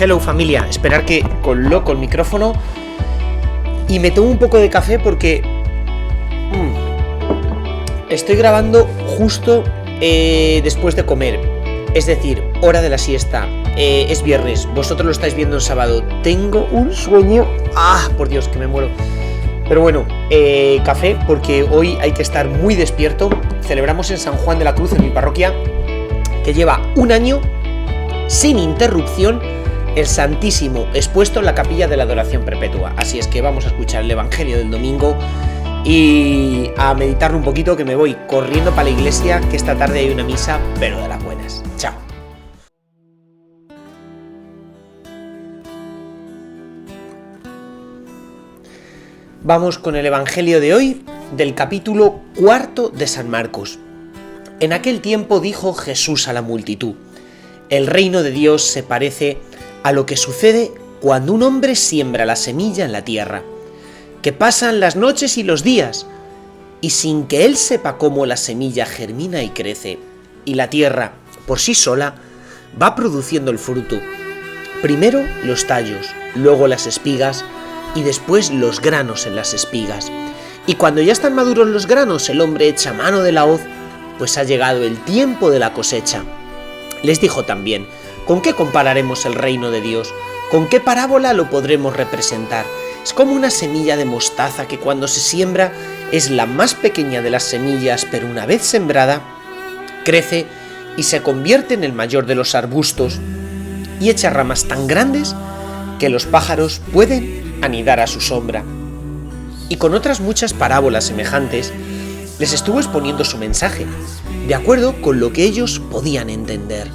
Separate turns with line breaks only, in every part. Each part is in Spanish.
Hello familia, esperar que coloco el micrófono y me tomo un poco de café porque estoy grabando justo después de comer, es decir, hora de la siesta. Es viernes, vosotros lo estáis viendo en sábado. Tengo un sueño, por Dios, que me muero. Pero bueno, café, porque hoy hay que estar muy despierto. Celebramos en San Juan de la Cruz, en mi parroquia, que lleva un año sin interrupción el Santísimo expuesto en la capilla de la Adoración Perpetua. Así es que vamos a escuchar el Evangelio del domingo y a meditarlo un poquito, que me voy corriendo para la iglesia, que esta tarde hay una misa, pero de las buenas. Chao. Vamos con el Evangelio de hoy, del capítulo 4 de San Marcos. En aquel tiempo dijo Jesús a la multitud: el reino de Dios se parece a lo que sucede cuando un hombre siembra la semilla en la tierra, que pasan las noches y los días, y sin que él sepa cómo la semilla germina y crece, y la tierra, por sí sola, va produciendo el fruto. Primero los tallos, luego las espigas, y después los granos en las espigas. Y cuando ya están maduros los granos, el hombre echa mano de la hoz, pues ha llegado el tiempo de la cosecha. Les dijo también: ¿con qué compararemos el reino de Dios? ¿Con qué parábola lo podremos representar? Es como una semilla de mostaza que cuando se siembra es la más pequeña de las semillas, pero una vez sembrada, crece y se convierte en el mayor de los arbustos y echa ramas tan grandes que los pájaros pueden anidar a su sombra. Y con otras muchas parábolas semejantes les estuvo exponiendo su mensaje, de acuerdo con lo que ellos podían entender,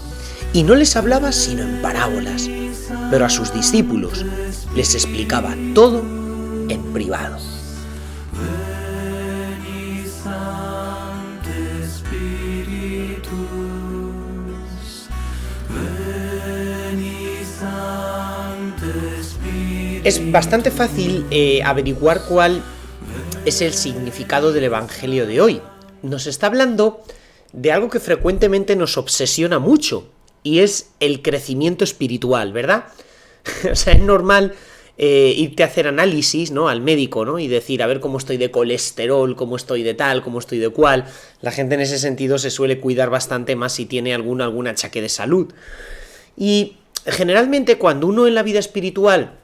y no les hablaba sino en parábolas, pero a sus discípulos les explicaba todo en privado. Es bastante fácil averiguar cuál es el significado del Evangelio de hoy. Nos está hablando de algo que frecuentemente nos obsesiona mucho, y es el crecimiento espiritual, ¿verdad? O sea, es normal irte a hacer análisis, ¿no?, al médico, ¿no?, y decir, a ver cómo estoy de colesterol, cómo estoy de tal, cómo estoy de cual. La gente en ese sentido se suele cuidar bastante más si tiene algún achaque de salud. Y generalmente cuando uno en la vida espiritual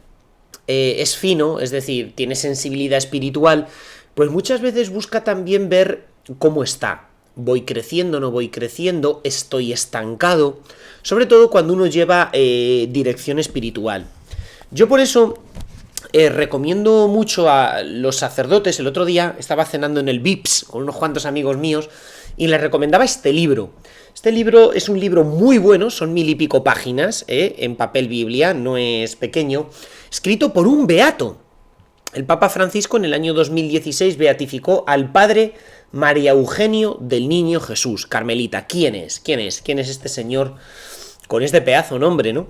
es fino, es decir, tiene sensibilidad espiritual, pues muchas veces busca también ver cómo está. Voy creciendo, no voy creciendo, estoy estancado, sobre todo cuando uno lleva dirección espiritual. Yo por eso recomiendo mucho a los sacerdotes. El otro día estaba cenando en el Vips con unos cuantos amigos míos y les recomendaba este libro. Este libro es un libro muy bueno, son 1000 y pico páginas, en papel Biblia, no es pequeño, escrito por un beato. El Papa Francisco en el año 2016 beatificó al padre María Eugenio del Niño Jesús, carmelita. ¿Quién es? ¿Quién es este señor con este pedazo nombre, no?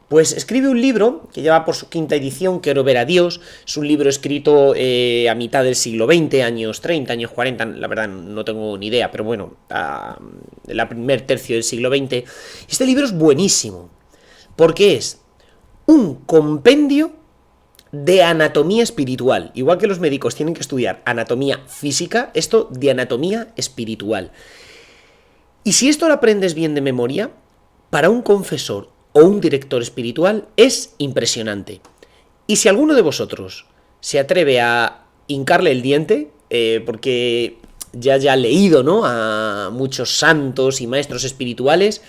Pues escribe un libro que lleva por su 5ª edición, Quiero ver a Dios. Es un libro escrito a mitad del siglo XX, años 30, años 40, la verdad no tengo ni idea, pero bueno, la primer tercio del siglo XX. Este libro es buenísimo, porque es un compendio de anatomía espiritual. Igual que los médicos tienen que estudiar anatomía física, esto de anatomía espiritual. Y si esto lo aprendes bien de memoria, para un confesor o un director espiritual es impresionante. Y si alguno de vosotros se atreve a hincarle el diente, porque ya ha leído, ¿no?, a muchos santos y maestros espirituales,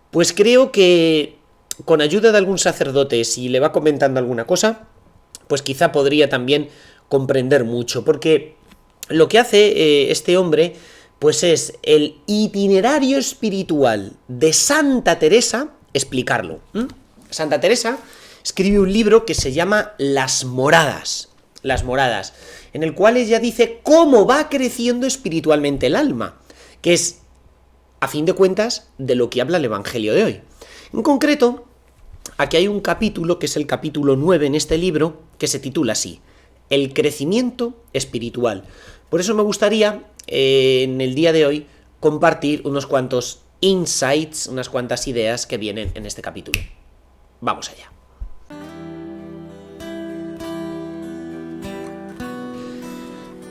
pues creo que con ayuda de algún sacerdote, si le va comentando alguna cosa, pues quizá podría también comprender mucho, porque lo que hace este hombre, pues es el itinerario espiritual de Santa Teresa, explicarlo. Santa Teresa escribe un libro que se llama Las Moradas, en el cual ella dice cómo va creciendo espiritualmente el alma, que es, a fin de cuentas, de lo que habla el Evangelio de hoy. En concreto, aquí hay un capítulo, que es el capítulo 9 en este libro, que se titula así: el crecimiento espiritual. Por eso me gustaría, en el día de hoy, compartir unos cuantos insights, unas cuantas ideas que vienen en este capítulo. Vamos allá.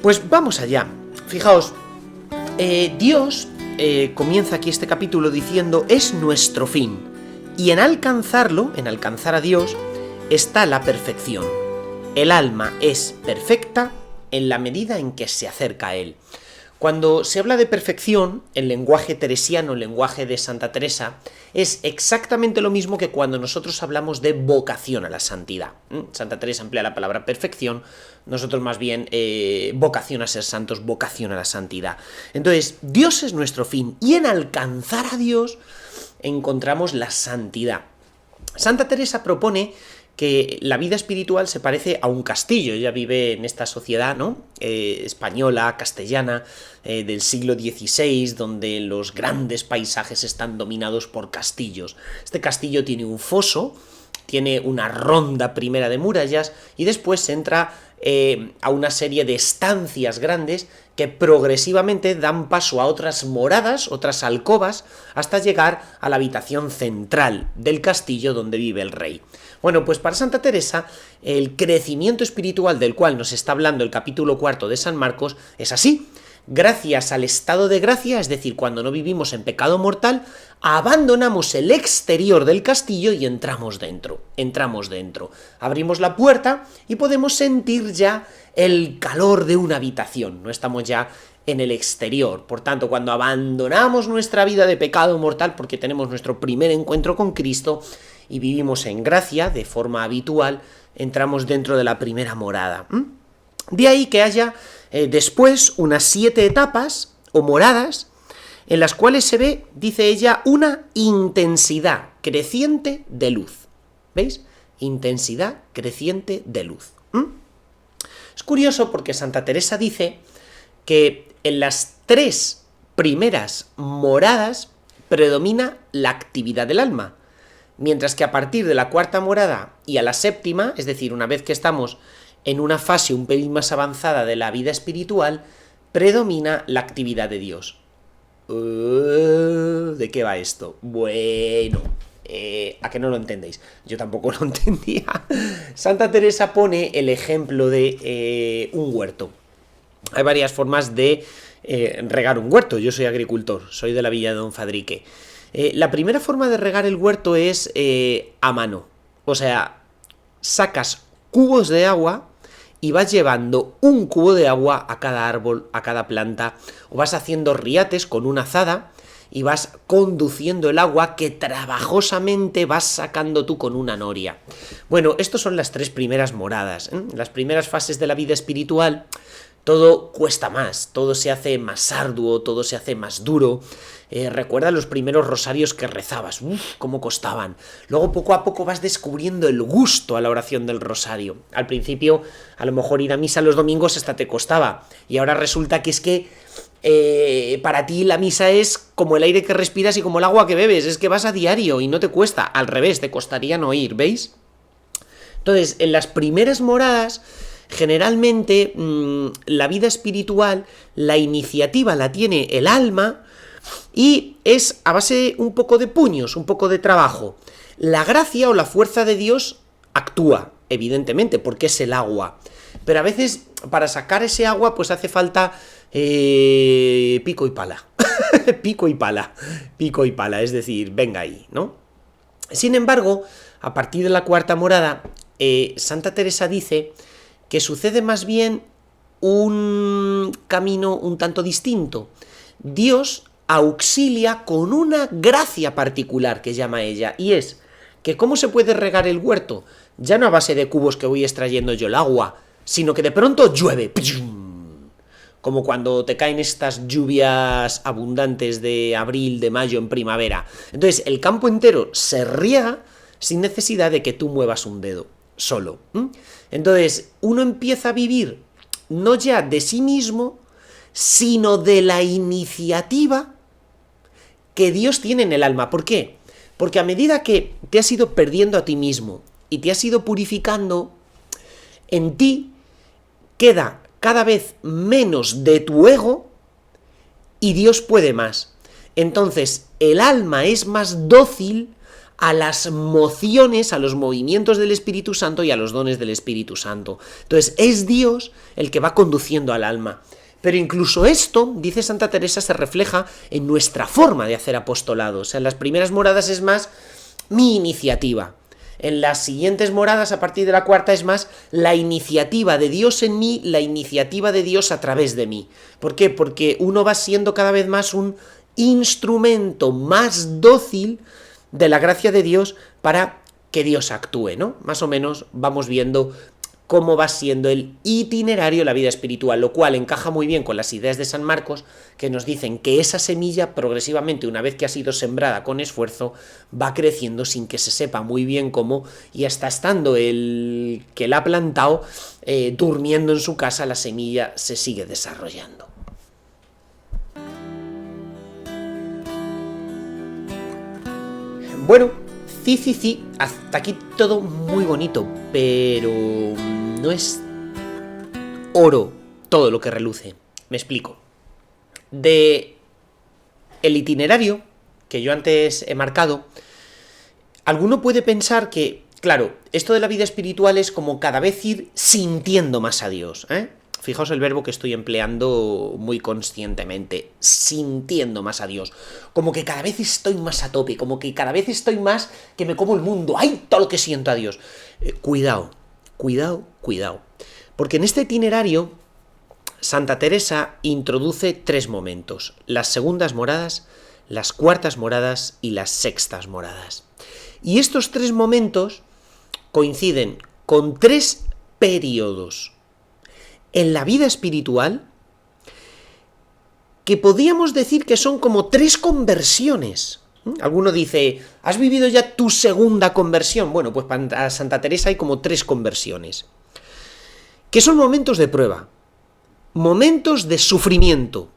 Pues vamos allá. Fijaos, Dios comienza aquí este capítulo diciendo, es nuestro fin, y en alcanzarlo, en alcanzar a Dios, está la perfección. El alma es perfecta en la medida en que se acerca a Él. Cuando se habla de perfección, el lenguaje teresiano, el lenguaje de Santa Teresa, es exactamente lo mismo que cuando nosotros hablamos de vocación a la santidad. Santa Teresa emplea la palabra perfección, nosotros más bien vocación a ser santos, vocación a la santidad. Entonces, Dios es nuestro fin, y en alcanzar a Dios encontramos la santidad. Santa Teresa propone que la vida espiritual se parece a un castillo. Ella vive en esta sociedad, ¿no? Española, castellana, del siglo XVI, donde los grandes paisajes están dominados por castillos. Este castillo tiene un foso, tiene una ronda primera de murallas, y después se entra a una serie de estancias grandes que progresivamente dan paso a otras moradas, otras alcobas, hasta llegar a la habitación central del castillo donde vive el rey. Bueno, pues para Santa Teresa, el crecimiento espiritual del cual nos está hablando el capítulo 4 de San Marcos es así. Gracias al estado de gracia, es decir, cuando no vivimos en pecado mortal, abandonamos el exterior del castillo y entramos dentro. Abrimos la puerta y podemos sentir ya el calor de una habitación. No estamos ya en el exterior. Por tanto, cuando abandonamos nuestra vida de pecado mortal, porque tenemos nuestro primer encuentro con Cristo y vivimos en gracia de forma habitual, entramos dentro de la primera morada. De ahí que haya después unas 7 etapas o moradas en las cuales se ve, dice ella, una intensidad creciente de luz. ¿Veis? Intensidad creciente de luz. Es curioso porque Santa Teresa dice que en las 3 primeras moradas predomina la actividad del alma, mientras que a partir de la 4ª morada y a la 7ª, es decir, una vez que estamos en una fase un pelín más avanzada de la vida espiritual, predomina la actividad de Dios. ¿De qué va esto? Bueno, ¿a que no lo entendéis? Yo tampoco lo entendía. Santa Teresa pone el ejemplo de un huerto. Hay varias formas de regar un huerto. Yo soy agricultor, soy de la villa de Don Fadrique. La primera forma de regar el huerto es a mano. O sea, sacas cubos de agua y vas llevando un cubo de agua a cada árbol, a cada planta, o vas haciendo riates con una azada y vas conduciendo el agua que trabajosamente vas sacando tú con una noria. Bueno, estas son las 3 primeras moradas, las primeras fases de la vida espiritual. Todo cuesta más, todo se hace más arduo, todo se hace más duro. Recuerda los primeros rosarios que rezabas, cómo costaban. Luego poco a poco vas descubriendo el gusto a la oración del rosario. Al principio, a lo mejor ir a misa los domingos hasta te costaba, y ahora resulta que es que para ti la misa es como el aire que respiras y como el agua que bebes, es que vas a diario y no te cuesta, al revés, te costaría no ir, ¿veis? Entonces, en las primeras moradas, generalmente la vida espiritual, la iniciativa la tiene el alma y es a base un poco de puños, un poco de trabajo. La gracia o la fuerza de Dios actúa, evidentemente, porque es el agua. Pero a veces para sacar ese agua pues hace falta pico y pala. pico y pala, es decir, venga ahí, ¿no? Sin embargo, a partir de la 4ª morada, Santa Teresa dice que sucede más bien un camino un tanto distinto. Dios auxilia con una gracia particular que llama ella, y es que ¿cómo se puede regar el huerto? Ya no a base de cubos que voy extrayendo yo el agua, sino que de pronto llueve, como cuando te caen estas lluvias abundantes de abril, de mayo en primavera. Entonces el campo entero se riega sin necesidad de que tú muevas un dedo, solo. Entonces uno empieza a vivir no ya de sí mismo, sino de la iniciativa que Dios tiene en el alma. ¿Por qué? Porque a medida que te has ido perdiendo a ti mismo y te has ido purificando, en ti queda cada vez menos de tu ego y Dios puede más. Entonces el alma es más dócil a las mociones, a los movimientos del Espíritu Santo y a los dones del Espíritu Santo. Entonces, es Dios el que va conduciendo al alma. Pero incluso esto, dice Santa Teresa, se refleja en nuestra forma de hacer apostolado. O sea, en las primeras moradas es más mi iniciativa. En las siguientes moradas, a partir de la cuarta, es más la iniciativa de Dios en mí, la iniciativa de Dios a través de mí. ¿Por qué? Porque uno va siendo cada vez más un instrumento más dócil de la gracia de Dios para que Dios actúe, ¿no? Más o menos vamos viendo cómo va siendo el itinerario de la vida espiritual, lo cual encaja muy bien con las ideas de San Marcos, que nos dicen que esa semilla progresivamente, una vez que ha sido sembrada con esfuerzo, va creciendo sin que se sepa muy bien cómo, y hasta estando el que la ha plantado durmiendo en su casa, la semilla se sigue desarrollando. Bueno, sí, hasta aquí todo muy bonito, pero no es oro todo lo que reluce. Me explico. De el itinerario que yo antes he marcado, alguno puede pensar que, claro, esto de la vida espiritual es como cada vez ir sintiendo más a Dios, ¿eh? Fijaos el verbo que estoy empleando muy conscientemente, sintiendo más a Dios. Como que cada vez estoy más a tope, como que cada vez estoy más que me como el mundo. ¡Ay, todo lo que siento a Dios! Cuidado. Porque en este itinerario, Santa Teresa introduce 3 momentos: las segundas moradas, las cuartas moradas y las sextas moradas. Y estos 3 momentos coinciden con 3 periodos en la vida espiritual que podríamos decir que son como 3 conversiones. Alguno dice, ¿has vivido ya tu segunda conversión? Bueno, pues para Santa Teresa hay como 3 conversiones, que son momentos de prueba, momentos de sufrimiento,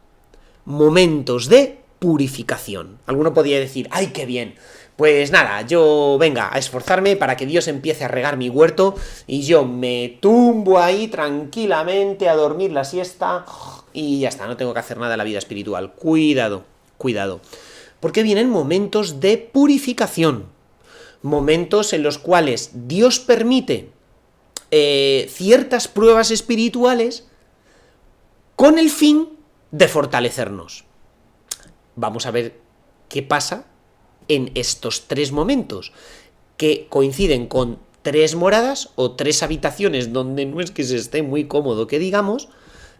momentos de purificación. Alguno podría decir, ¡ay, qué bien! Pues nada, yo venga a esforzarme para que Dios empiece a regar mi huerto y yo me tumbo ahí tranquilamente a dormir la siesta y ya está, no tengo que hacer nada en la vida espiritual. Cuidado, porque vienen momentos de purificación, momentos en los cuales Dios permite ciertas pruebas espirituales con el fin de fortalecernos. Vamos a ver qué pasa en estos 3 momentos, que coinciden con 3 moradas o 3 habitaciones donde no es que se esté muy cómodo que digamos,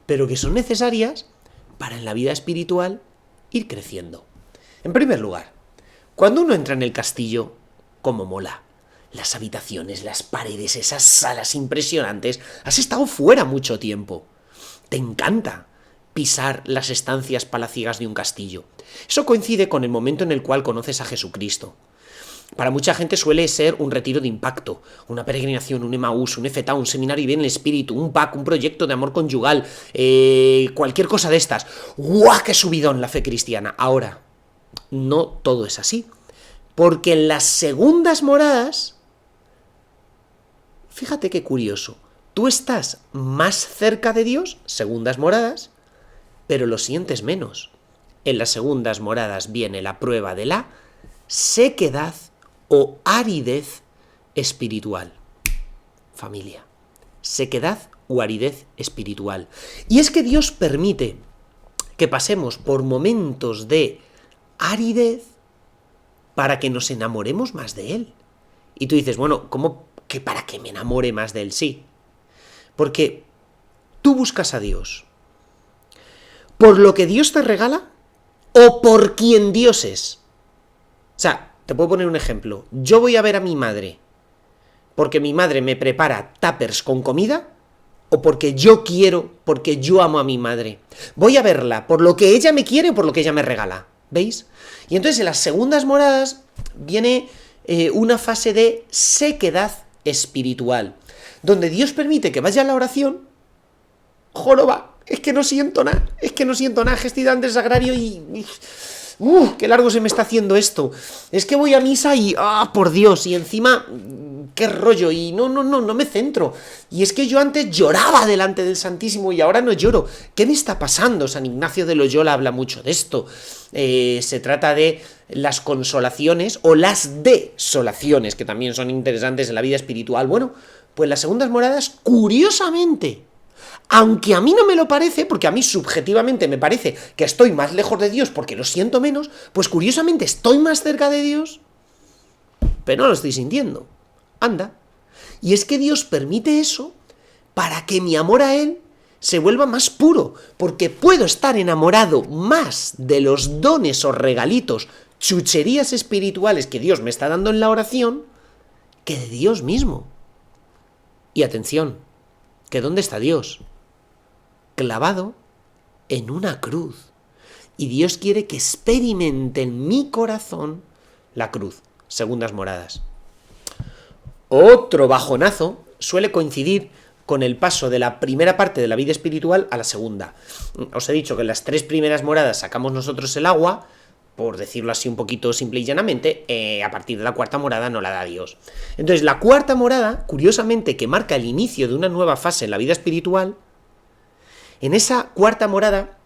pero que son necesarias para en la vida espiritual ir creciendo. En primer lugar, cuando uno entra en el castillo, cómo mola. Las habitaciones, las paredes, esas salas impresionantes. Has estado fuera mucho tiempo. Te encanta pisar las estancias palaciegas de un castillo. Eso coincide con el momento en el cual conoces a Jesucristo. Para mucha gente suele ser un retiro de impacto, una peregrinación, un Emaús, un FTA, un seminario y bien el espíritu, un PAC, un proyecto de amor conyugal, cualquier cosa de estas. ¡Guau, qué subidón la fe cristiana! Ahora, no todo es así, porque en las segundas moradas, fíjate qué curioso, tú estás más cerca de Dios, segundas moradas, pero lo sientes menos. En las segundas moradas viene la prueba de la sequedad o aridez espiritual. Familia, sequedad o aridez espiritual. Y es que Dios permite que pasemos por momentos de aridez para que nos enamoremos más de Él. Y tú dices, bueno, ¿cómo que para que me enamore más de Él? Sí, porque tú buscas a Dios por lo que Dios te regala o por quien Dios es. O sea, te puedo poner un ejemplo. Yo voy a ver a mi madre porque mi madre me prepara tuppers con comida o porque yo quiero, porque yo amo a mi madre. Voy a verla por lo que ella me quiere o por lo que ella me regala. ¿Veis? Y entonces en las segundas moradas viene una fase de sequedad espiritual, donde Dios permite que vaya a la oración. Joroba, es que no siento nada, gestión del sagrario y qué largo se me está haciendo esto. Es que voy a misa y, por Dios, y encima, qué rollo, y no me centro. Y es que yo antes lloraba delante del Santísimo y ahora no lloro. ¿Qué me está pasando? San Ignacio de Loyola habla mucho de esto. Se trata de las consolaciones o las desolaciones, que también son interesantes en la vida espiritual. Bueno, pues las segundas moradas, curiosamente, aunque a mí no me lo parece, porque a mí subjetivamente me parece que estoy más lejos de Dios porque lo siento menos, pues curiosamente estoy más cerca de Dios, pero no lo estoy sintiendo. Anda. Y es que Dios permite eso para que mi amor a Él se vuelva más puro, porque puedo estar enamorado más de los dones o regalitos, chucherías espirituales que Dios me está dando en la oración, que de Dios mismo. Y atención, que ¿dónde está Dios? Clavado en una cruz. Y Dios quiere que experimente en mi corazón la cruz. Segundas moradas. Otro bajonazo suele coincidir con el paso de la primera parte de la vida espiritual a la segunda. Os he dicho que en las 3 primeras moradas sacamos nosotros el agua, por decirlo así un poquito simple y llanamente, a partir de la 4ª morada no la da Dios. Entonces la 4ª morada, curiosamente, que marca el inicio de una nueva fase en la vida espiritual, en esa 4ª morada,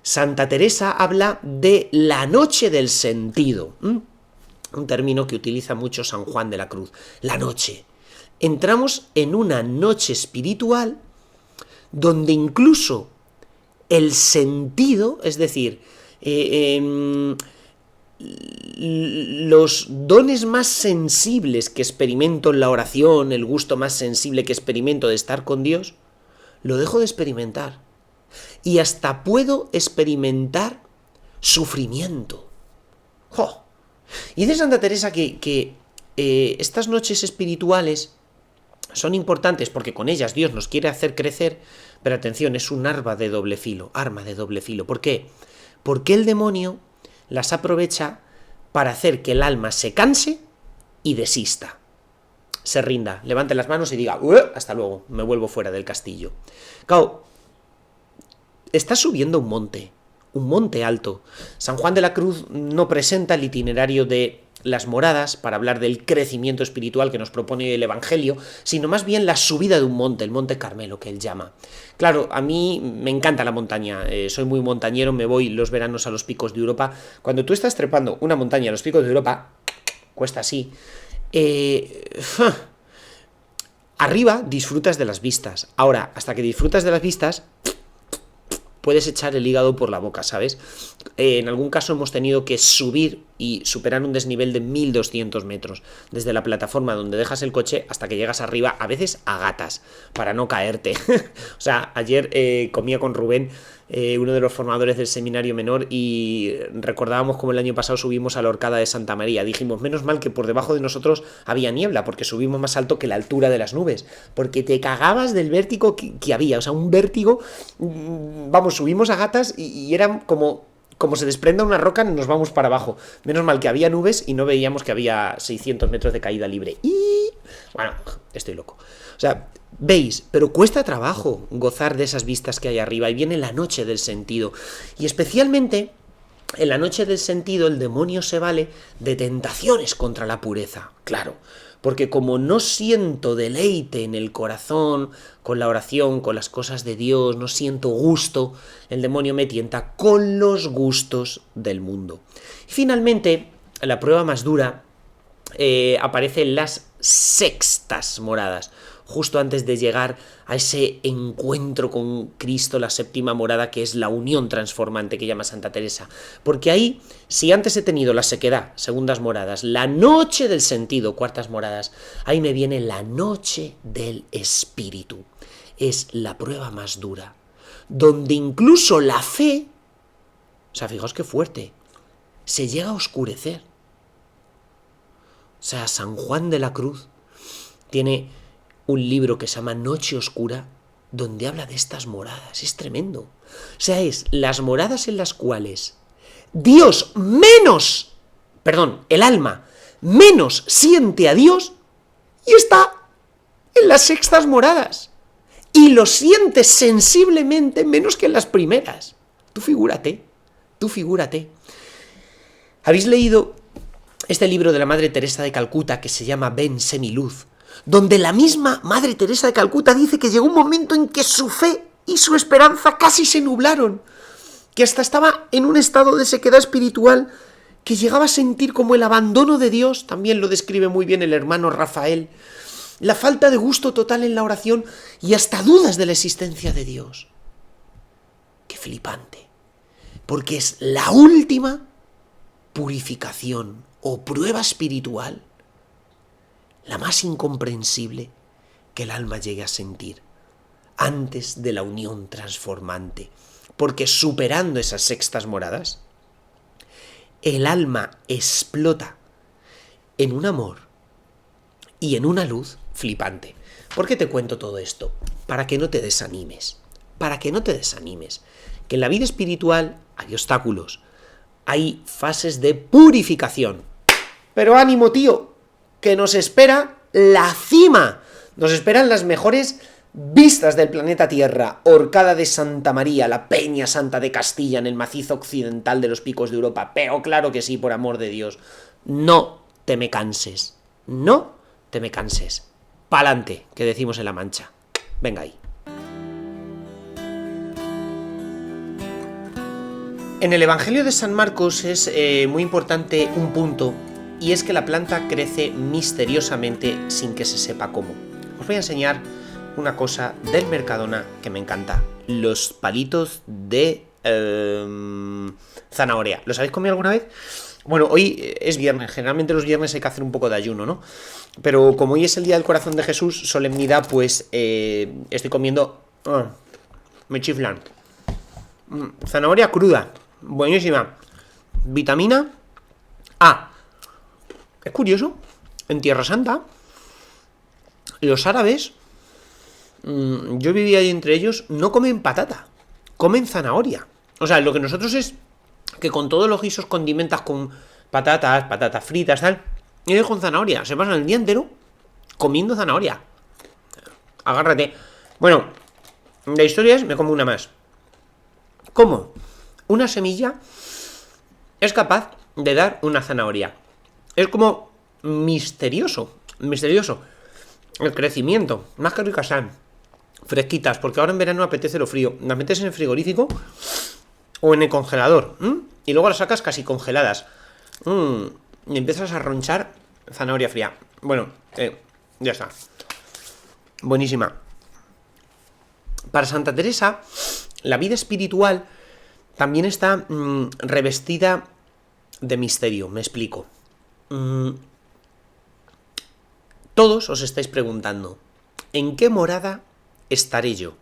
Santa Teresa habla de la noche del sentido, un término que utiliza mucho San Juan de la Cruz, la noche. Entramos en una noche espiritual donde incluso el sentido, es decir, los dones más sensibles que experimento en la oración, el gusto más sensible que experimento de estar con Dios, lo dejo de experimentar. Y hasta puedo experimentar sufrimiento. ¡Jo! Y dice Santa Teresa que estas noches espirituales son importantes porque con ellas Dios nos quiere hacer crecer, pero atención, es un arma de doble filo. ¿Por qué? Porque el demonio las aprovecha para hacer que el alma se canse y desista. Se rinda, levante las manos y diga, hasta luego, me vuelvo fuera del castillo. Claro, está subiendo un monte alto. San Juan de la Cruz no presenta el itinerario de las moradas para hablar del crecimiento espiritual que nos propone el Evangelio, sino más bien la subida de un monte, el Monte Carmelo, que él llama. Claro, a mí me encanta la montaña, soy muy montañero, me voy los veranos a los picos de Europa. Cuando tú estás trepando una montaña a los picos de Europa, cuesta así, arriba disfrutas de las vistas. Ahora, hasta que disfrutas de las vistas, puedes echar el hígado por la boca, ¿sabes? En algún caso hemos tenido que subir y superar un desnivel de 1200 metros, desde la plataforma donde dejas el coche hasta que llegas arriba, a veces a gatas, para no caerte. O sea, ayer comía con Rubén, uno de los formadores del seminario menor, y recordábamos cómo el año pasado subimos a la Horcada de Santa María. Dijimos, menos mal que por debajo de nosotros había niebla, porque subimos más alto que la altura de las nubes, porque te cagabas del vértigo que había, o sea, un vértigo, vamos, subimos a gatas y eran como se desprenda una roca, nos vamos para abajo. Menos mal que había nubes y no veíamos que había 600 metros de caída libre. Y bueno, estoy loco. O sea, veis, pero cuesta trabajo gozar de esas vistas que hay arriba, y viene la noche del sentido. Y especialmente en la noche del sentido el demonio se vale de tentaciones contra la pureza. Claro, porque como no siento deleite en el corazón con la oración, con las cosas de Dios, no siento gusto, el demonio me tienta con los gustos del mundo. Y finalmente, la prueba más dura aparece en las sextas moradas, justo antes de llegar a ese encuentro con Cristo, la 7ª morada, que es la unión transformante que llama Santa Teresa. Porque ahí, si antes he tenido la sequedad, segundas moradas, la noche del sentido, cuartas moradas, ahí me viene la noche del espíritu. Es la prueba más dura, donde incluso la fe, o sea, fijaos qué fuerte, se llega a oscurecer. O sea, San Juan de la Cruz tiene un libro que se llama Noche Oscura, donde habla de estas moradas. Es tremendo. O sea, es las moradas en las cuales Dios el alma menos siente a Dios, y está en las sextas moradas. Y lo siente sensiblemente menos que en las primeras. Tú figúrate. ¿Habéis leído este libro de la Madre Teresa de Calcuta que se llama Ven, sé mi luz? Donde la misma Madre Teresa de Calcuta dice que llegó un momento en que su fe y su esperanza casi se nublaron, que hasta estaba en un estado de sequedad espiritual que llegaba a sentir como el abandono de Dios, también lo describe muy bien el hermano Rafael, la falta de gusto total en la oración y hasta dudas de la existencia de Dios. ¡Qué flipante! Porque es la última purificación o prueba espiritual, la más incomprensible que el alma llegue a sentir antes de la unión transformante. Porque superando esas sextas moradas, el alma explota en un amor y en una luz flipante. ¿Por qué te cuento todo esto? Para que no te desanimes. Para que no te desanimes. Que en la vida espiritual hay obstáculos. Hay fases de purificación. Pero ánimo, tío, que nos espera la cima. Nos esperan las mejores vistas del planeta Tierra, Horcada de Santa María, la Peña Santa de Castilla, en el macizo occidental de los Picos de Europa. Pero claro que sí, por amor de Dios. No te me canses. No te me canses. Pa'lante, que decimos en La Mancha. Venga ahí. En el Evangelio de San Marcos es muy importante un punto, y es que la planta crece misteriosamente sin que se sepa cómo. Os voy a enseñar una cosa del Mercadona que me encanta. Los palitos de zanahoria. ¿Los habéis comido alguna vez? Bueno, hoy es viernes. Generalmente los viernes hay que hacer un poco de ayuno, ¿no? Pero como hoy es el Día del Corazón de Jesús, solemnidad, pues estoy comiendo... me chiflan. Zanahoria cruda. Buenísima. Vitamina A. Es curioso. En Tierra Santa, los árabes... yo vivía ahí entre ellos, no comen patata, comen zanahoria. O sea, lo que nosotros es que con todos los guisos condimentas con patatas fritas, tal, y ellos con zanahoria. Se pasan el día entero comiendo zanahoria. Agárrate. Bueno, la historia es, me como una más. ¿Cómo? Una semilla es capaz de dar una zanahoria. Es como misterioso. El crecimiento, más que ricas sean fresquitas, porque ahora en verano apetece lo frío. Las metes en el frigorífico o en el congelador, y luego las sacas casi congeladas, y empiezas a ronchar zanahoria fría. Bueno, ya está. Buenísima. Para Santa Teresa, la vida espiritual también está revestida de misterio. Me explico. Todos os estáis preguntando, ¿en qué morada estaré yo?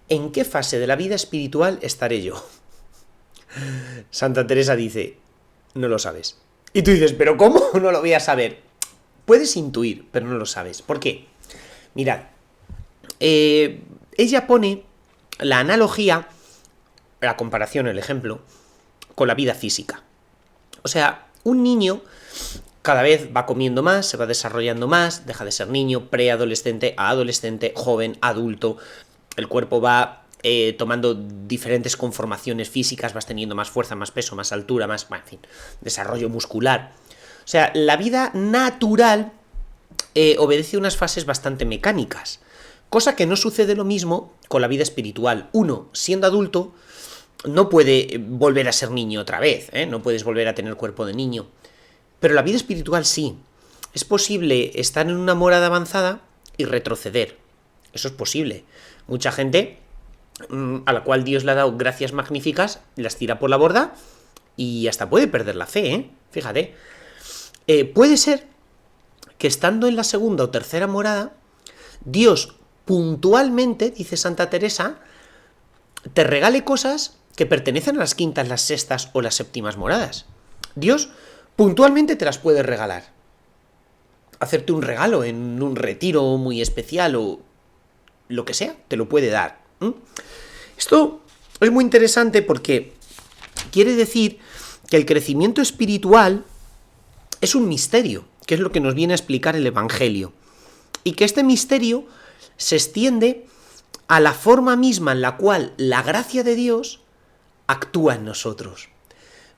¿En qué fase de la vida espiritual estaré yo? Santa Teresa dice, no lo sabes. Y tú dices, ¿pero cómo no lo voy a saber? Puedes intuir, pero no lo sabes. ¿Por qué? Mirad, ella pone la analogía, la comparación, el ejemplo, con la vida física. O sea, un niño cada vez va comiendo más, se va desarrollando más, deja de ser niño, preadolescente, a adolescente, joven, adulto. El cuerpo va tomando diferentes conformaciones físicas, vas teniendo más fuerza, más peso, más altura, más, en fin, desarrollo muscular. O sea, la vida natural obedece unas fases bastante mecánicas, cosa que no sucede lo mismo con la vida espiritual. Uno, siendo adulto, no puede volver a ser niño otra vez, no puedes volver a tener cuerpo de niño. Pero la vida espiritual sí. Es posible estar en una morada avanzada y retroceder. Eso es posible. Mucha gente a la cual Dios le ha dado gracias magníficas, las tira por la borda y hasta puede perder la fe, Fíjate. Puede ser que estando en la segunda o tercera morada, Dios puntualmente, dice Santa Teresa, te regale cosas que pertenecen a las quintas, las sextas o las séptimas moradas. Dios puntualmente te las puede regalar. Hacerte un regalo en un retiro muy especial o lo que sea, te lo puede dar. Esto es muy interesante porque quiere decir que el crecimiento espiritual es un misterio, que es lo que nos viene a explicar el Evangelio. Y que este misterio se extiende a la forma misma en la cual la gracia de Dios actúa en nosotros.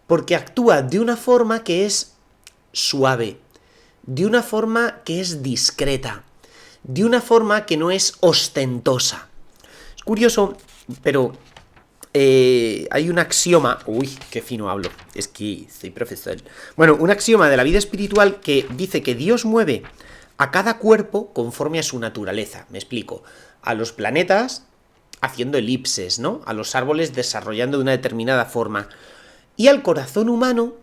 Porque actúa de una forma que es suave, de una forma que es discreta, de una forma que no es ostentosa. Es curioso, pero hay un axioma... Uy, qué fino hablo, es que soy profesor. Bueno, un axioma de la vida espiritual que dice que Dios mueve a cada cuerpo conforme a su naturaleza. Me explico. A los planetas haciendo elipses, ¿no? A los árboles desarrollando de una determinada forma. Y al corazón humano,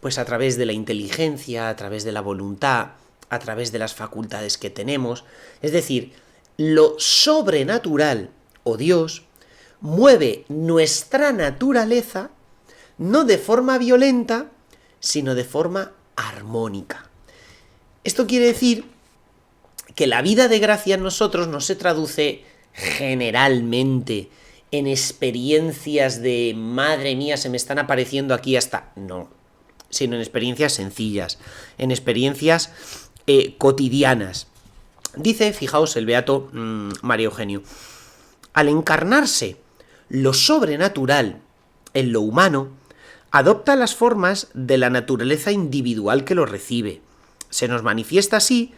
pues a través de la inteligencia, a través de la voluntad, a través de las facultades que tenemos. Es decir, lo sobrenatural, o Dios, mueve nuestra naturaleza no de forma violenta, sino de forma armónica. Esto quiere decir que la vida de gracia en nosotros no se traduce generalmente en experiencias de madre mía, se me están apareciendo aquí hasta... No, sino en experiencias sencillas, en experiencias cotidianas. Dice, fijaos, el beato María Eugenio, al encarnarse lo sobrenatural en lo humano, adopta las formas de la naturaleza individual que lo recibe. Se nos manifiesta así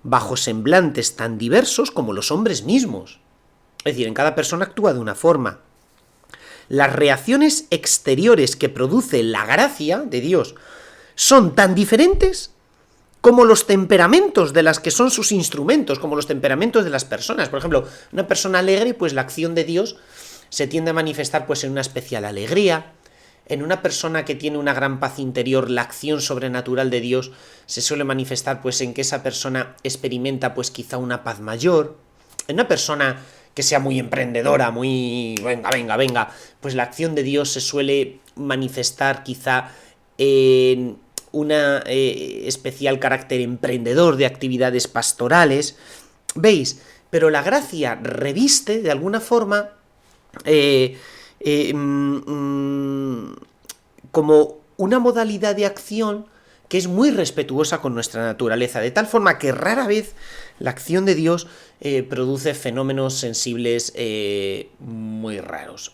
bajo semblantes tan diversos como los hombres mismos. Es decir, en cada persona actúa de una forma. Las reacciones exteriores que produce la gracia de Dios son tan diferentes como los temperamentos de las que son sus instrumentos, como los temperamentos de las personas. Por ejemplo, una persona alegre, pues la acción de Dios se tiende a manifestar pues en una especial alegría. En una persona que tiene una gran paz interior, la acción sobrenatural de Dios se suele manifestar pues en que esa persona experimenta pues quizá una paz mayor. En una persona que sea muy emprendedora, muy venga, pues la acción de Dios se suele manifestar quizá en una especial carácter emprendedor de actividades pastorales. ¿Veis? Pero la gracia reviste de alguna forma como una modalidad de acción que es muy respetuosa con nuestra naturaleza, de tal forma que rara vez la acción de Dios produce fenómenos sensibles muy raros.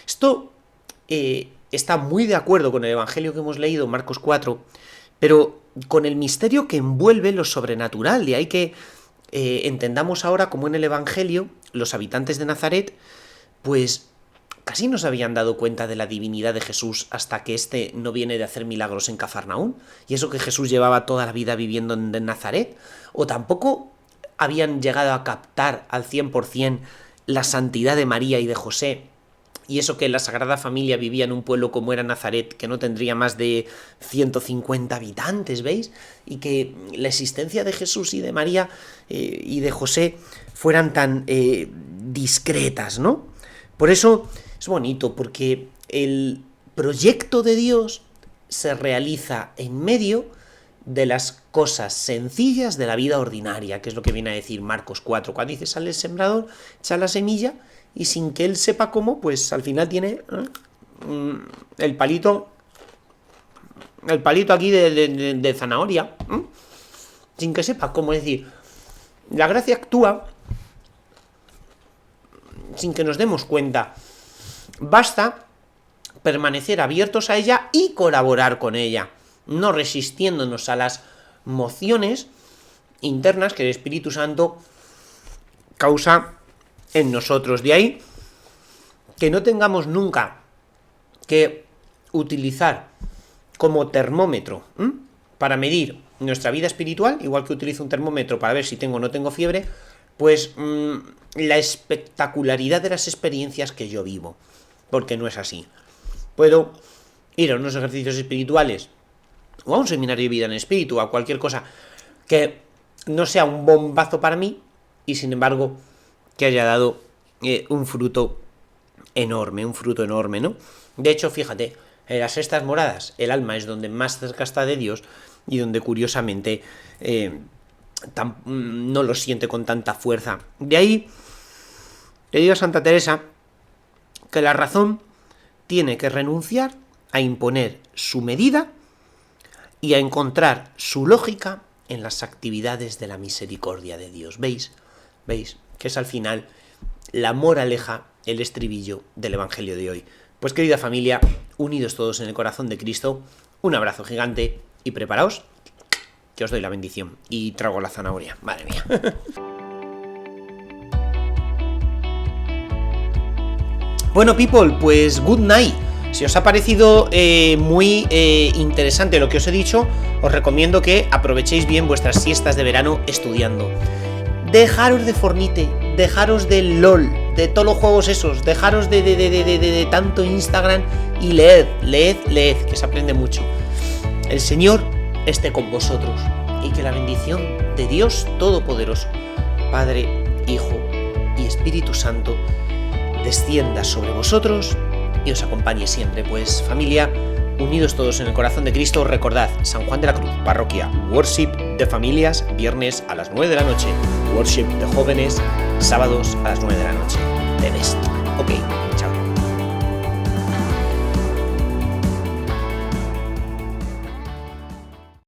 Esto está muy de acuerdo con el Evangelio que hemos leído, Marcos 4, pero con el misterio que envuelve lo sobrenatural. De ahí que entendamos ahora como en el Evangelio los habitantes de Nazaret pues casi no se habían dado cuenta de la divinidad de Jesús hasta que éste no viene de hacer milagros en Cafarnaún, y eso que Jesús llevaba toda la vida viviendo en Nazaret, o tampoco habían llegado a captar al 100% la santidad de María y de José, y eso que la Sagrada Familia vivía en un pueblo como era Nazaret, que no tendría más de 150 habitantes, ¿veis? Y que la existencia de Jesús y de María y de José fueran tan discretas, ¿no? Por eso es bonito, porque el proyecto de Dios se realiza en medio de las cosas sencillas de la vida ordinaria, que es lo que viene a decir Marcos 4, cuando dice sale el sembrador, echa la semilla, y sin que él sepa cómo, pues al final tiene el palito aquí de zanahoria, sin que sepa cómo. Es decir, la gracia actúa sin que nos demos cuenta. Basta permanecer abiertos a ella y colaborar con ella, no resistiéndonos a las mociones internas que el Espíritu Santo causa en nosotros. De ahí que no tengamos nunca que utilizar como termómetro para medir nuestra vida espiritual, igual que utilizo un termómetro para ver si tengo o no tengo fiebre, pues la espectacularidad de las experiencias que yo vivo, porque no es así. Puedo ir a unos ejercicios espirituales o a un seminario de vida en espíritu, a cualquier cosa que no sea un bombazo para mí y sin embargo que haya dado un fruto enorme, ¿no? De hecho, fíjate, en las sextas moradas el alma es donde más cerca está de Dios y donde curiosamente no lo siente con tanta fuerza. De ahí le digo a Santa Teresa que la razón tiene que renunciar a imponer su medida y a encontrar su lógica en las actividades de la misericordia de Dios. ¿Veis? Que es al final la moraleja, el estribillo del Evangelio de hoy. Pues querida familia, unidos todos en el corazón de Cristo, un abrazo gigante y preparaos, que os doy la bendición. Y trago la zanahoria, madre mía. Bueno, people, pues good night. Si os ha parecido muy interesante lo que os he dicho, os recomiendo que aprovechéis bien vuestras siestas de verano estudiando. Dejaros de Fortnite, dejaros del LOL, de todos los juegos esos, dejaros de tanto Instagram y leed, que se aprende mucho. El Señor esté con vosotros y que la bendición de Dios Todopoderoso, Padre, Hijo y Espíritu Santo, descienda sobre vosotros y os acompañe siempre. Pues familia, unidos todos en el corazón de Cristo, recordad, San Juan de la Cruz, parroquia, worship de familias, viernes a las 9 de la noche, worship de jóvenes, sábados a las 9 de la noche. The best. Ok.